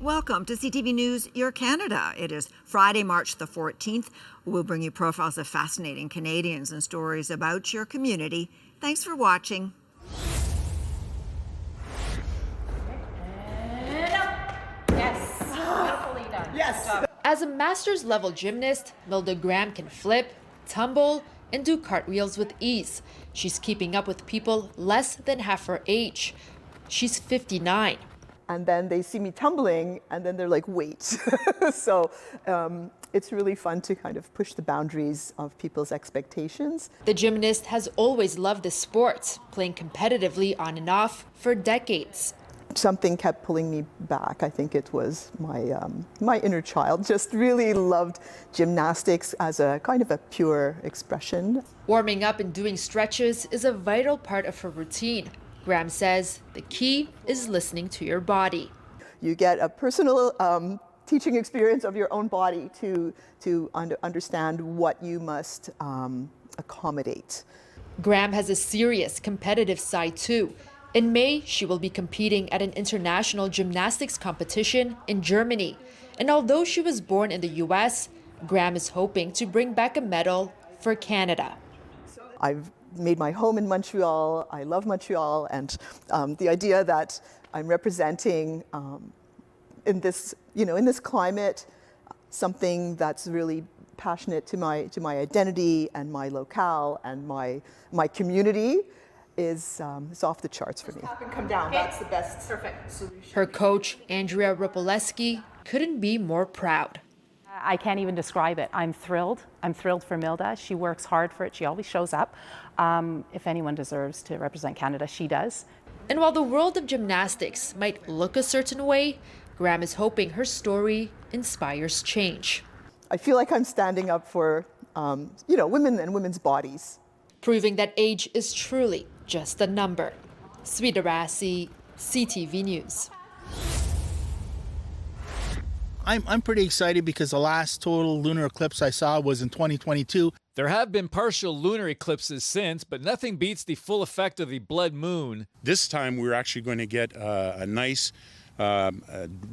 Welcome to CTV News, Your Canada. It is Friday, March the 14th. We'll bring you profiles of fascinating Canadians and stories about your community. Thanks for watching. Yes, beautifully done. Yes. As a master's level gymnast, Milda Graham can flip, tumble, and do cartwheels with ease. She's keeping up with people less than half her age. She's 59. And then they see me tumbling, and then they're like, wait. So it's really fun to kind of push the boundaries of people's expectations. The gymnast has always loved the sport, playing competitively on and off for decades. Something kept pulling me back. I think it was my inner child. Just really loved gymnastics as a kind of a pure expression. Warming up and doing stretches is a vital part of her routine. Graham says the key is listening to your body. You get a personal teaching experience of your own body to understand what you must accommodate. Graham has a serious competitive side too. In May, she will be competing at an international gymnastics competition in Germany. And although she was born in the US, Graham is hoping to bring back a medal for Canada. I've made my home in Montreal. I love Montreal, and the idea that I'm representing in this climate something that's really passionate to my identity and my locale and my community is off the charts for me. Up and come down. Okay. That's the best. Perfect solution. Her coach, Andrea Ripoleski, couldn't be more proud. I can't even describe it. I'm thrilled. I'm thrilled for Milda. She works hard for it. She always shows up. If anyone deserves to represent Canada, she does. And while the world of gymnastics might look a certain way, Graham is hoping her story inspires change. I feel like I'm standing up for, women and women's bodies. Proving that age is truly just a number. Swida Rassi, CTV News. I'm pretty excited because the last total lunar eclipse I saw was in 2022. There have been partial lunar eclipses since, but nothing beats the full effect of the blood moon. This time we're actually going to get a nice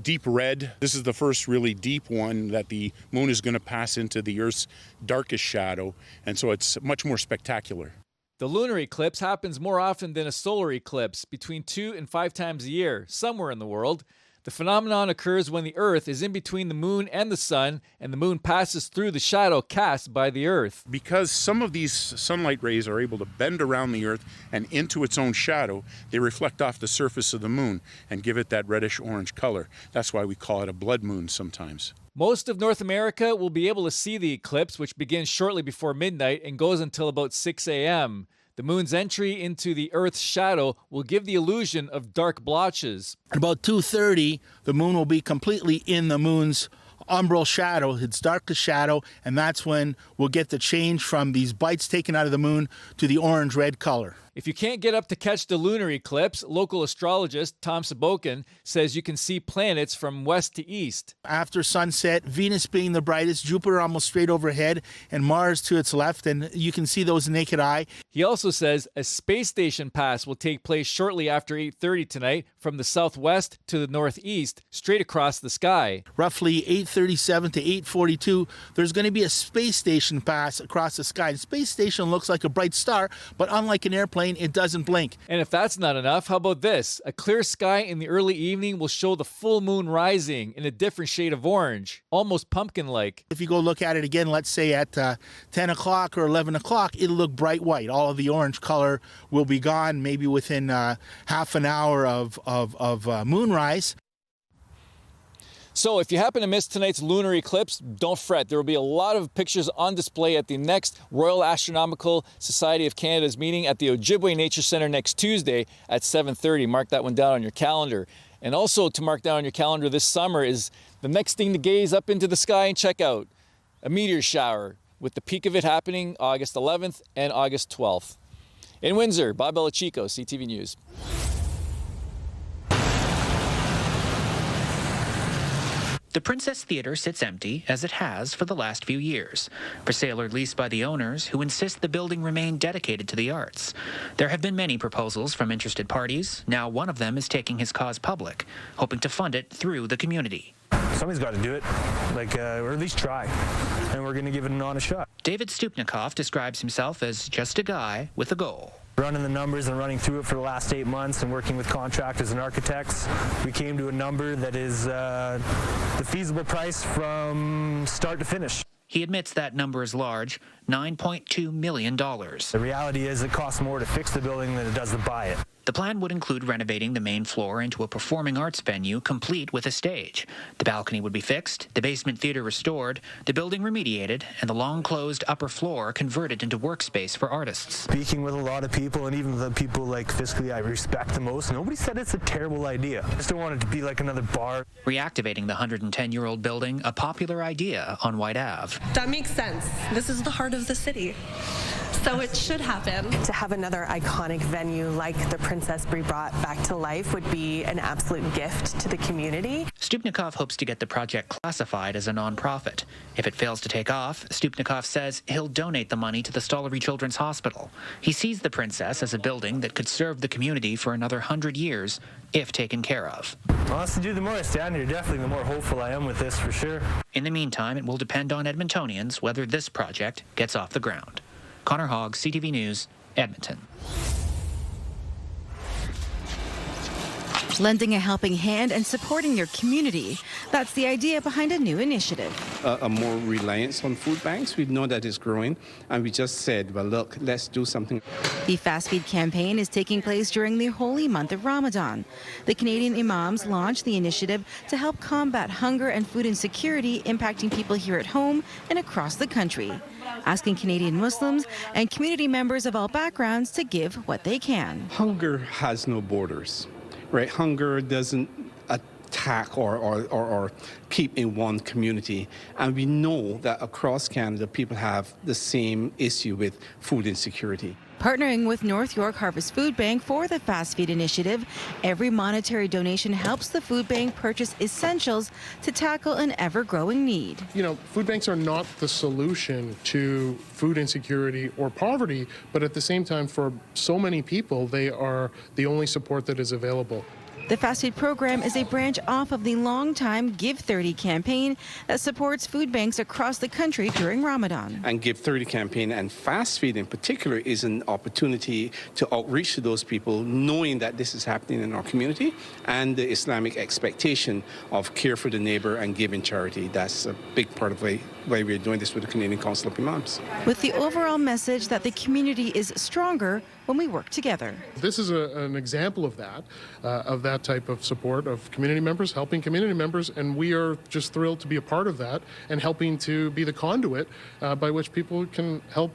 deep red. This is the first really deep one that the moon is going to pass into the Earth's darkest shadow, and so it's much more spectacular. The lunar eclipse happens more often than a solar eclipse, between 2 and 5 times a year, somewhere in the world. The phenomenon occurs when the Earth is in between the moon and the sun, and the moon passes through the shadow cast by the Earth. Because some of these sunlight rays are able to bend around the Earth and into its own shadow, they reflect off the surface of the moon and give it that reddish-orange color. That's why we call it a blood moon sometimes. Most of North America will be able to see the eclipse, which begins shortly before midnight and goes until about 6 a.m. The moon's entry into the Earth's shadow will give the illusion of dark blotches. At about 2:30, the moon will be completely in the moon's umbral shadow, its darkest shadow, and that's when we'll get the change from these bites taken out of the moon to the orange-red color. If you can't get up to catch the lunar eclipse, local astrologist Tom Sabokin says you can see planets from west to east. After sunset, Venus being the brightest, Jupiter almost straight overhead, and Mars to its left, and you can see those naked eye. He also says a space station pass will take place shortly after 8:30 tonight from the southwest to the northeast, straight across the sky. Roughly 8:37 to 8:42, there's going to be a space station pass across the sky. The space station looks like a bright star, but unlike an airplane, it doesn't blink. And if that's not enough, how about this? A clear sky in the early evening will show the full moon rising in a different shade of orange, almost pumpkin-like. If you go look at it again, let's say at 10 o'clock or 11 o'clock, it'll look bright white. All of the orange color will be gone maybe within half an hour of moonrise. So if you happen to miss tonight's lunar eclipse, don't fret. There will be a lot of pictures on display at the next Royal Astronomical Society of Canada's meeting at the Ojibwe Nature Centre next Tuesday at 7:30. Mark that one down on your calendar. And also to mark down on your calendar this summer is the next thing to gaze up into the sky and check out, a meteor shower, with the peak of it happening August 11th and August 12th. In Windsor, Bob Belichico, CTV News. The Princess Theatre sits empty, as it has for the last few years, for sale or leased by the owners who insist the building remain dedicated to the arts. There have been many proposals from interested parties. Now one of them is taking his cause public, hoping to fund it through the community. Somebody's got to do it, or at least try, and we're going to give it an honest shot. David Stupnikoff describes himself as just a guy with a goal. Running the numbers and running through it for the last 8 months and working with contractors and architects, we came to a number that is the feasible price from start to finish. He admits that number is large, $9.2 million. The reality is it costs more to fix the building than it does to buy it. The plan would include renovating the main floor into a performing arts venue complete with a stage. The balcony would be fixed, the basement theater restored, the building remediated, and the long-closed upper floor converted into workspace for artists. Speaking with a lot of people, and even the people fiscally I respect the most, nobody said it's a terrible idea. I just don't want it to be like another bar. Reactivating the 110-year-old building, a popular idea on White Ave. That makes sense. This is the heart of the city. So it should happen. To have another iconic venue like the Princess be brought back to life would be an absolute gift to the community. Stupnikoff hopes to get the project classified as a nonprofit. If it fails to take off, Stupnikoff says he'll donate the money to the Stollery Children's Hospital. He sees the Princess as a building that could serve the community for another 100 years if taken care of. Honestly, the more I stand here, definitely the more hopeful I am with this, for sure. In the meantime, it will depend on Edmontonians whether this project gets off the ground. Connor Hogg, CTV News, Edmonton. Lending a helping hand and supporting your community. That's the idea behind a new initiative. A more reliance on food banks. We know that it's growing, and we just said, well, look, let's do something. The FastFeed campaign is taking place during the holy month of Ramadan. The Canadian Imams launched the initiative to help combat hunger and food insecurity impacting people here at home and across the country, asking Canadian Muslims and community members of all backgrounds to give what they can. Hunger has no borders. Right, hunger doesn't attack or keep in one community. And we know that across Canada, people have the same issue with food insecurity. Partnering with North York Harvest Food Bank for the FastFeed initiative, every monetary donation helps the food bank purchase essentials to tackle an ever-growing need. You know, food banks are not the solution to food insecurity or poverty, but at the same time, for so many people, they are the only support that is available. The FastFeed program is a branch off of the long-time Give 30 campaign that supports food banks across the country during Ramadan. And Give 30 campaign and FastFeed in particular is an opportunity to outreach to those people, knowing that this is happening in our community and the Islamic expectation of care for the neighbor and giving charity. That's a big part of why we're doing this with the Canadian Council of Imams. With the overall message that the community is stronger when we work together. This is an example of that type of support of community members, helping community members, and we are just thrilled to be a part of that and helping to be the conduit by which people can help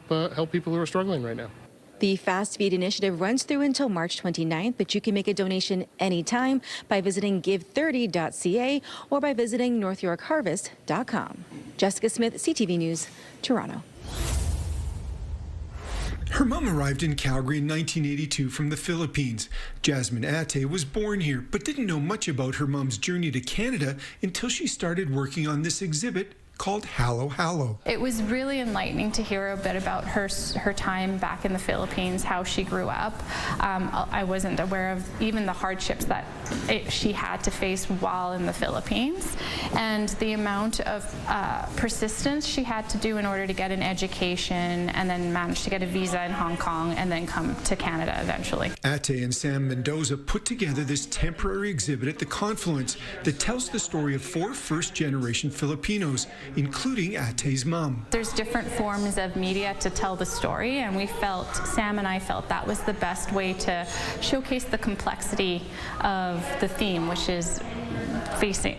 people who are struggling right now. The FastFeed initiative runs through until March 29th, but you can make a donation anytime by visiting give30.ca or by visiting northyorkharvest.com. Jessica Smith, CTV News, Toronto. Her mom arrived in Calgary in 1982 from the Philippines. Jasmine Ate was born here, but didn't know much about her mom's journey to Canada until she started working on this exhibit called Hallow Hallow. It was really enlightening to hear a bit about her time back in the Philippines, how she grew up. I wasn't aware of even the hardships that she had to face while in the Philippines, and the amount of persistence she had to do in order to get an education and then manage to get a visa in Hong Kong and then come to Canada eventually. Ate and Sam Mendoza put together this temporary exhibit at the Confluence that tells the story of 4 first-generation Filipinos, including Ate's mom. There's different forms of media to tell the story, and Sam and I felt that was the best way to showcase the complexity of the theme, which is facing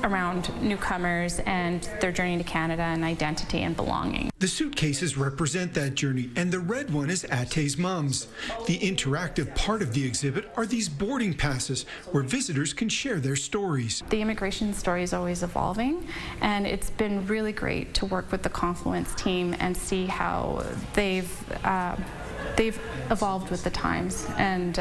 around newcomers and their journey to Canada and identity and belonging. The suitcases represent that journey, and the red one is Ate's mom's. The interactive part of the exhibit are these boarding passes where visitors can share their stories. The immigration story is always evolving, and it's been really great to work with the Confluence team and see how they've they've evolved with the times and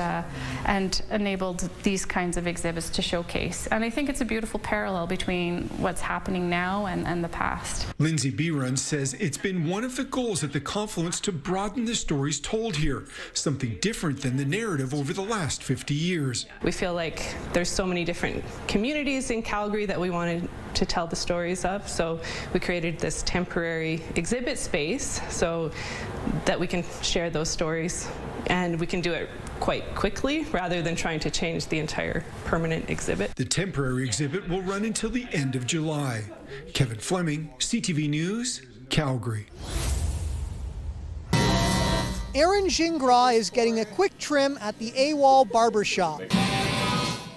enabled these kinds of exhibits to showcase. And I think it's a beautiful parallel between what's happening now and the past. Lindsay Berun says it's been one of the goals at the Confluence to broaden the stories told here, something different than the narrative over the last 50 years. We feel like there's so many different communities in Calgary that we wanted to tell the stories of, so we created this temporary exhibit space so that we can share those stories, and we can do it quite quickly rather than trying to change the entire permanent exhibit. The temporary exhibit will run until the end of July. Kevin Fleming, CTV News, Calgary. Aaron Gingras is getting a quick trim at the AWOL barbershop.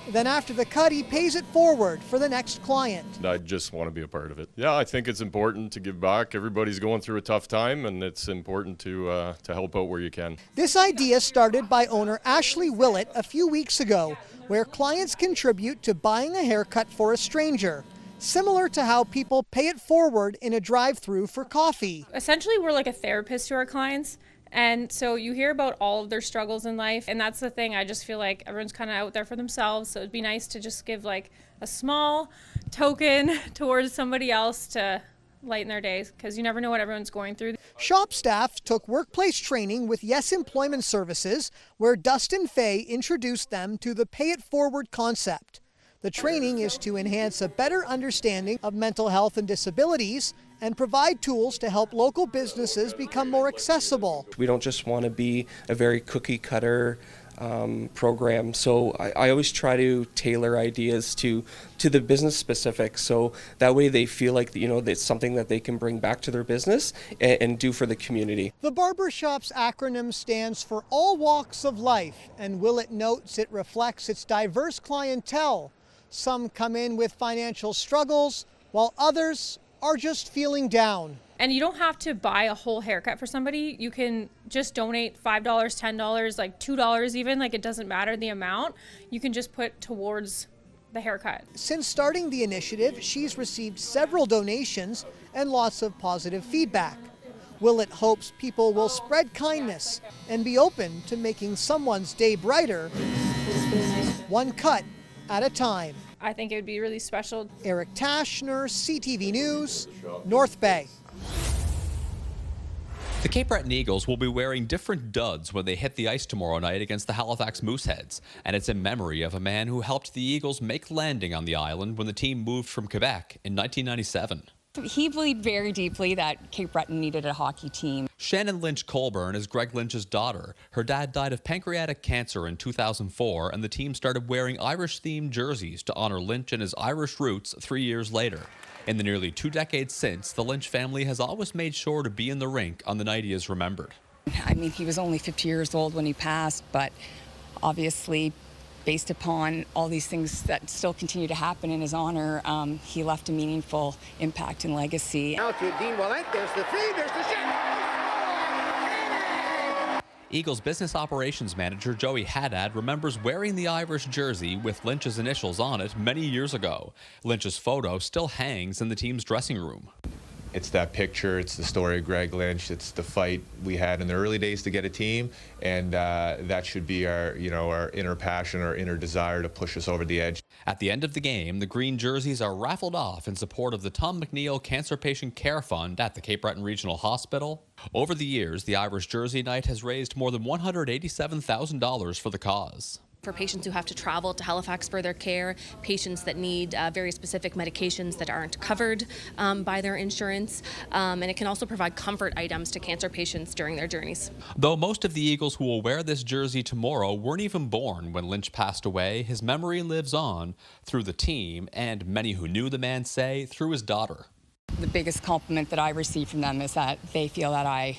Then after the cut, he pays it forward for the next client. I just want to be a part of it. Yeah, I think it's important to give back. Everybody's going through a tough time, and it's important to help out where you can. This idea started by owner Ashley Willett a few weeks ago, where clients contribute to buying a haircut for a stranger, similar to how people pay it forward in a drive-through for coffee. Essentially, we're like a therapist to our clients. And so you hear about all of their struggles in life, and that's the thing. I just feel like everyone's kind of out there for themselves, so it'd be nice to just give like a small token towards somebody else to lighten their days, because you never know what everyone's going through. Shop staff took workplace training with Yes Employment Services, where Dustin Fay introduced them to the Pay It Forward concept. The training is to enhance a better understanding of mental health and disabilities and provide tools to help local businesses become more accessible. We don't just want to be a very cookie cutter program, so I always try to tailor ideas to the business specific, so that way they feel like it's something that they can bring back to their business and do for the community. The barbershop's acronym stands for All Walks of Life, and Willett notes it reflects its diverse clientele. Some come in with financial struggles, while others are just feeling down. And you don't have to buy a whole haircut for somebody. You can just donate $5, $10, like $2 even, like it doesn't matter the amount. You can just put towards the haircut. Since starting the initiative, she's received several donations and lots of positive feedback. Willett hopes people will spread kindness and be open to making someone's day brighter, one cut at a time. I think it would be really special. Eric Tashner, CTV News, North Bay. The Cape Breton Eagles will be wearing different duds when they hit the ice tomorrow night against the Halifax Mooseheads, and it's in memory of a man who helped the Eagles make landing on the island when the team moved from Quebec in 1997. He believed very deeply that Cape Breton needed a hockey team. Shannon Lynch Colburn is Greg Lynch's daughter. Her dad died of pancreatic cancer in 2004, and the team started wearing Irish-themed jerseys to honor Lynch and his Irish roots 3 years later. In the nearly 2 decades since, the Lynch family has always made sure to be in the rink on the night he is remembered. I mean, he was only 50 years old when he passed, but obviously, based upon all these things that still continue to happen in his honor, he left a meaningful impact and legacy. Now to Dean Wallet, there's the feed, there's the shot. Eagles business operations manager Joey Haddad remembers wearing the Irish jersey with Lynch's initials on it many years ago. Lynch's photo still hangs in the team's dressing room. It's that picture, it's the story of Greg Lynch, it's the fight we had in the early days to get a team, and that should be our inner passion, our inner desire to push us over the edge. At the end of the game, the green jerseys are raffled off in support of the Tom McNeil Cancer Patient Care Fund at the Cape Breton Regional Hospital. Over the years, the Irish Jersey Night has raised more than $187,000 for the cause. For patients who have to travel to Halifax for their care, patients that need very specific medications that aren't covered by their insurance, and it can also provide comfort items to cancer patients during their journeys. Though most of the Eagles who will wear this jersey tomorrow weren't even born when Lynch passed away, his memory lives on through the team, and many who knew the man say through his daughter. The biggest compliment that I receive from them is that they feel that I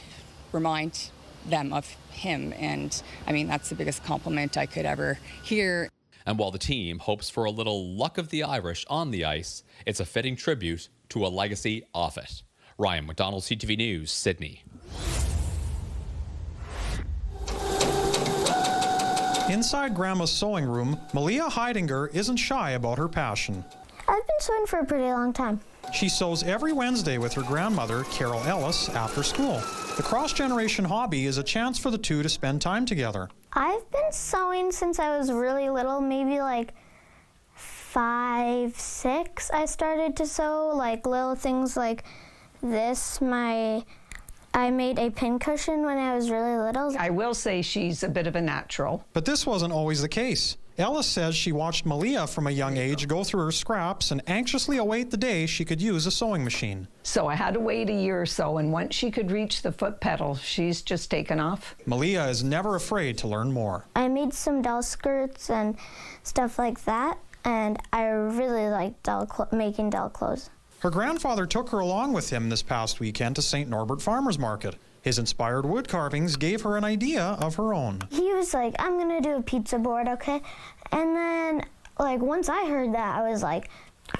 remind them of him, and I mean, that's the biggest compliment I could ever hear. And while the team hopes for a little luck of the Irish on the ice, it's a fitting tribute to a legacy off it. Ryan McDonald, CTV News, Sydney. Inside Grandma's sewing room, Malia Heidinger isn't shy about her passion. I've been sewing for a pretty long time. She sews every Wednesday with her grandmother, Carol Ellis, after school. The cross-generation hobby is a chance for the two to spend time together. I've been sewing since I was really little, maybe like 5, 6. I started to sew like little things like this. I made a pincushion when I was really little. I will say she's a bit of a natural. But this wasn't always the case. Ella says she watched Mila from a young age go through her scraps and anxiously await the day she could use a sewing machine. So I had to wait a year or so, and once she could reach the foot pedal, she's just taken off. Mila is never afraid to learn more. I made some doll skirts and stuff like that, and I really like making doll clothes. Her grandfather took her along with him this past weekend to St. Norbert Farmers Market. His inspired wood carvings gave her an idea of her own. He was like, I'm gonna do a pizza board, okay? And then, like, once I heard that, I was like,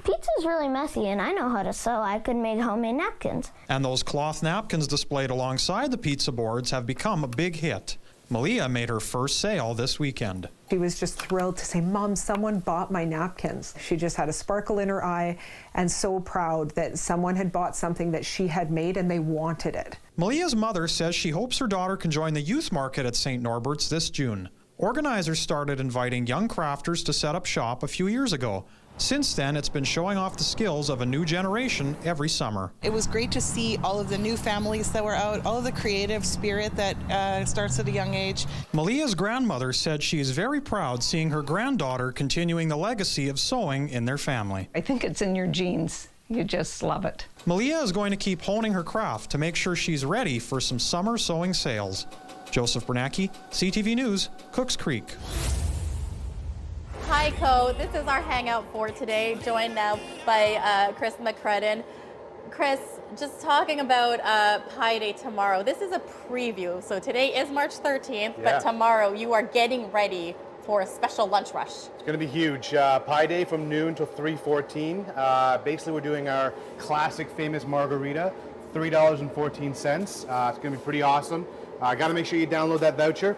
pizza's really messy and I know how to sew. I could make homemade napkins. And those cloth napkins displayed alongside the pizza boards have become a big hit. Mila made her first sale this weekend. She was just thrilled to say, Mom, someone bought my napkins. She just had a sparkle in her eye and so proud that someone had bought something that she had made and they wanted it. Malia's mother says she hopes her daughter can join the youth market at St. Norbert's this June. Organizers started inviting young crafters to set up shop a few years ago. Since then, it's been showing off the skills of a new generation every summer. It was great to see all of the new families that were out, all of the creative spirit that starts at a young age. Malia's grandmother said she is very proud seeing her granddaughter continuing the legacy of sewing in their family. I think it's in your genes. You just love it. Malia is going to keep honing her craft to make sure she's ready for some summer sewing sales. Joseph Bernacki, CTV News, Cooks Creek. Hi, Co. This is our hangout for today, joined now by Chris McCredden. Chris, just talking about Pi Day tomorrow. This is a preview. So today is March 13th, but tomorrow you are getting ready for a special lunch rush. It's going to be huge. Pi Day from noon till 3:14. Basically, we're doing our classic famous margarita, $3.14. It's going to be pretty awesome. Got to make sure you download that voucher.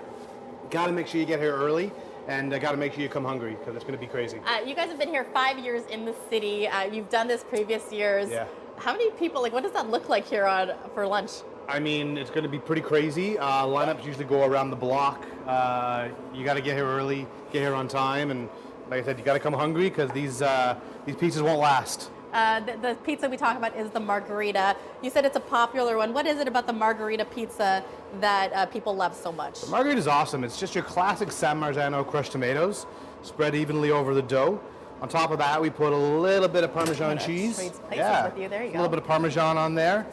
Got to make sure you get here early. And I got to make sure you come hungry because it's going to be crazy. You guys have been here 5 years in the city. You've done this previous years. Yeah. How many people, what does that look like here for lunch? I mean, it's going to be pretty crazy. Lineups usually go around the block. You got to get here early, get here on time. And like I said, you got to come hungry because these pizzas won't last. The pizza we talk about is the margarita. You said it's a popular one. What is it about the margarita pizza that people love so much? The margarita is awesome. It's just your classic San Marzano crushed tomatoes, spread evenly over the dough. On top of that, we put a little bit of Parmesan cheese. Trade places with you. There you go. A little bit of Parmesan on there.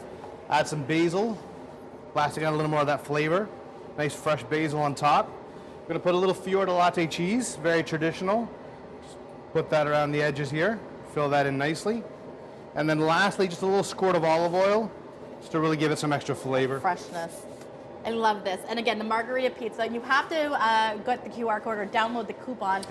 Add some basil. Blasting out a little more of that flavor. Nice fresh basil on top. We're going to put a little fior latte cheese, very traditional. Just put that around the edges here. Fill that in nicely. And then lastly, just a little squirt of olive oil, just to really give it some extra flavor. Freshness. I love this. And again, the margarita pizza, you have to get the QR code or download the coupon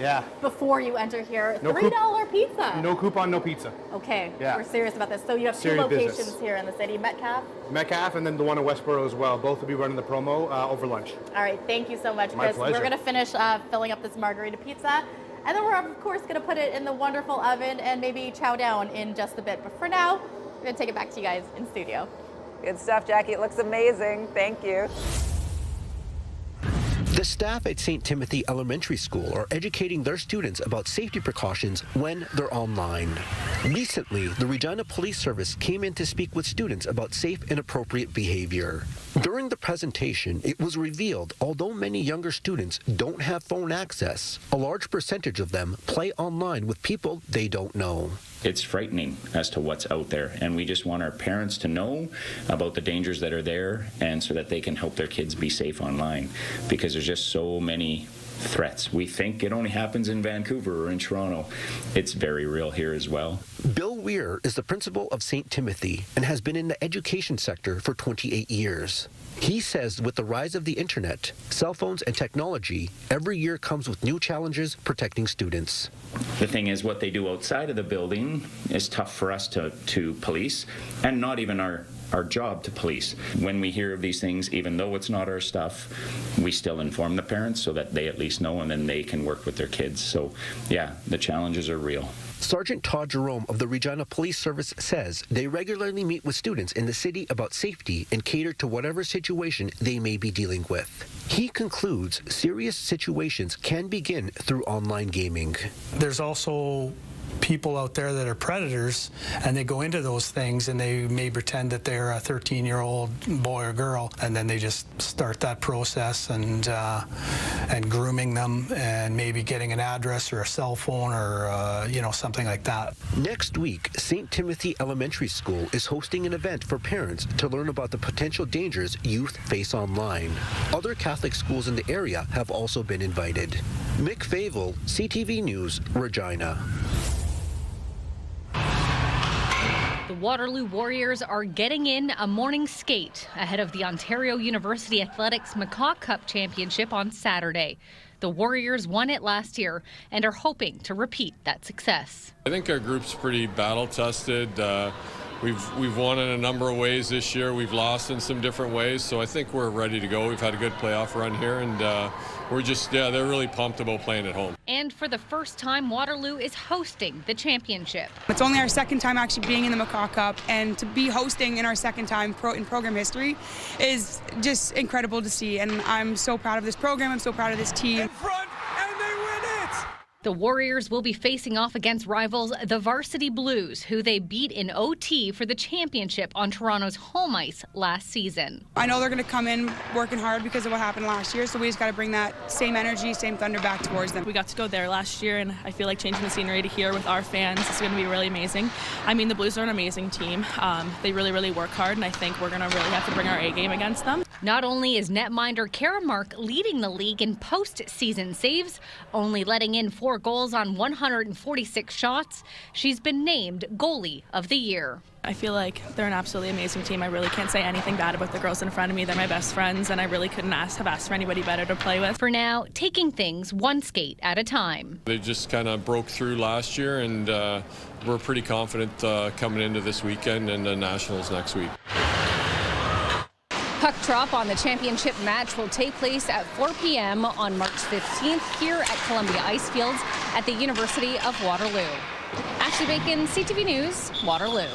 before you enter here. No $3 pizza. No coupon, no pizza. Okay, Yeah. we're serious about this. So you have Serious two locations business. here in the city, Metcalf and then the one in Westboro as well. Both will be running the promo over lunch. All right, thank you so much, My Chris. pleasure. We're going to finish filling up this margarita pizza. And then we're, of course, going to put it in the wonderful oven and maybe chow down in just a bit. But for now, we're going to take it back to you guys in studio. Good stuff, Jackie. It looks amazing. Thank you. The staff at St. Timothy Elementary School are educating their students about safety precautions when they're online. Recently, the Regina Police Service came in to speak with students about safe and appropriate behavior. During the presentation, it was revealed although many younger students don't have phone access, a large percentage of them play online with people they don't know. It's frightening as to what's out there, and we just want our parents to know about the dangers that are there and so that they can help their kids be safe online, because there's just so many threats. We think it only happens in Vancouver or in Toronto. It's very real here as well. Bill Weir is the principal of St. Timothy and has been in the education sector for 28 years. He says with the rise of the internet, cell phones and technology, every year comes with new challenges protecting students. The thing is, what they do outside of the building is tough for us to police, and not even our our job to police. When we hear of these things, even though it's not our stuff, we still inform the parents so that they at least know, and then they can work with their kids. So yeah, the challenges are real. Sergeant Todd Jerome of the Regina Police Service says they regularly meet with students in the city about safety and cater to whatever situation they may be dealing with. He concludes serious situations can begin through online gaming. There's also people out there that are predators, and they go into those things and they may pretend that they're a 13-year-old boy or girl, and then they just start that process and grooming them and maybe getting an address or a cell phone or something like that. Next week, St. Timothy Elementary School is hosting an event for parents to learn about the potential dangers youth face online. Other Catholic schools in the area have also been invited. Mick Favel, CTV News, Regina. The Waterloo Warriors are getting in a morning skate ahead of the Ontario University Athletics Macaw Cup Championship on Saturday. The Warriors won it last year and are hoping to repeat that success. I think our group's pretty battle-tested. We've won in a number of ways this year. We've lost in some different ways, so I think we're ready to go. We've had a good playoff run here, and they're really pumped about playing at home. And for the first time, Waterloo is hosting the championship. It's only our second time actually being in the Macaw Cup, and to be hosting in our second time in program history is just incredible to see, and I'm so proud of this program. I'm so proud of this team. In front, and they win it! The Warriors will be facing off against rivals the Varsity Blues, who they beat in OT for the championship on Toronto's home ice last season. I know they're going to come in working hard because of what happened last year, so we just got to bring that same energy, same thunder back towards them. We got to go there last year, and I feel like changing the scenery to here with our fans is going to be really amazing. I mean, the Blues are an amazing team. They really, really work hard, and I think we're going to really have to bring our A game against them. Not only is netminder Kara Mark leading the league in postseason saves, only letting in 4 goals on 146 shots, she's been named Goalie of the Year. I feel like they're an absolutely amazing team. I really can't say anything bad about the girls in front of me. They're my best friends, and I really couldn't have asked for anybody better to play with. For now, taking things one skate at a time. They just kind of broke through last year, and we're pretty confident coming into this weekend and the Nationals next week. Puck drop on the championship match will take place at 4 p.m. on March 15th here at Columbia Ice Fields at the University of Waterloo. Ashley Bacon, CTV News, Waterloo.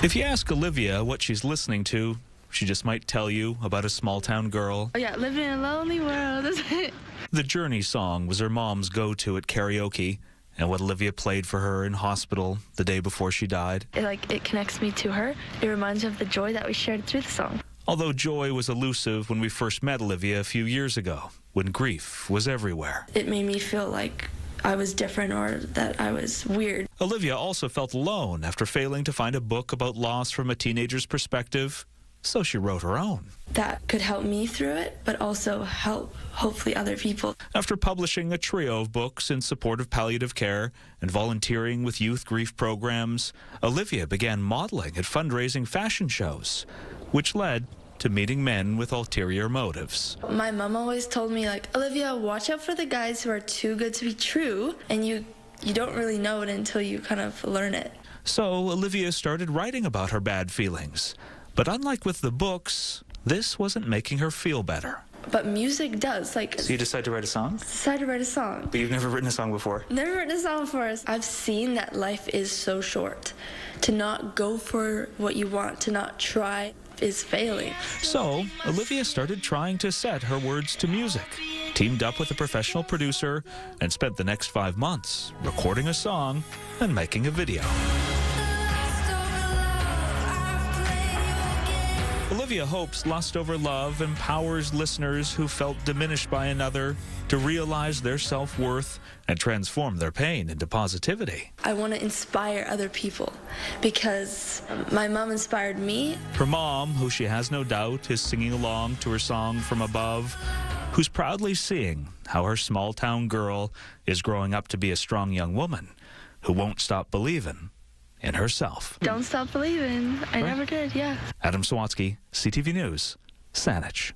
If you ask Olivia what she's listening to, she just might tell you about a small-town girl. Oh yeah, living in a lonely world, isn't it? The Journey song was her mom's go-to at karaoke, and what Olivia played for her in hospital the day before she died. It connects me to her. It reminds me of the joy that we shared through the song. Although joy was elusive when we first met Olivia a few years ago, when grief was everywhere. It made me feel like I was different or that I was weird. Olivia also felt alone after failing to find a book about loss from a teenager's perspective, so she wrote her own. That could help me through it, but also help, hopefully, other people. After publishing a trio of books in support of palliative care and volunteering with youth grief programs, Olivia began modeling at fundraising fashion shows, which led to meeting men with ulterior motives. My mom always told me, Olivia, watch out for the guys who are too good to be true, and you don't really know it until you kind of learn it. So Olivia started writing about her bad feelings. But unlike with the books, this wasn't making her feel better. But music does. So you decided to write a song? Decided to write a song. But you've never written a song before? Never written a song before. I've seen that life is so short. To not go for what you want, to not try, is failing. So Olivia started trying to set her words to music, teamed up with a professional producer, and spent the next 5 months recording a song and making a video. Olivia hopes Lust Over Love empowers listeners who felt diminished by another to realize their self-worth and transform their pain into positivity. I want to inspire other people because my mom inspired me. Her mom, who she has no doubt is singing along to her song From Above, who's proudly seeing how her small-town girl is growing up to be a strong young woman who won't stop believing in herself. Don't stop believing. I never did, yeah. Adam Sawatsky, CTV News, Saanich.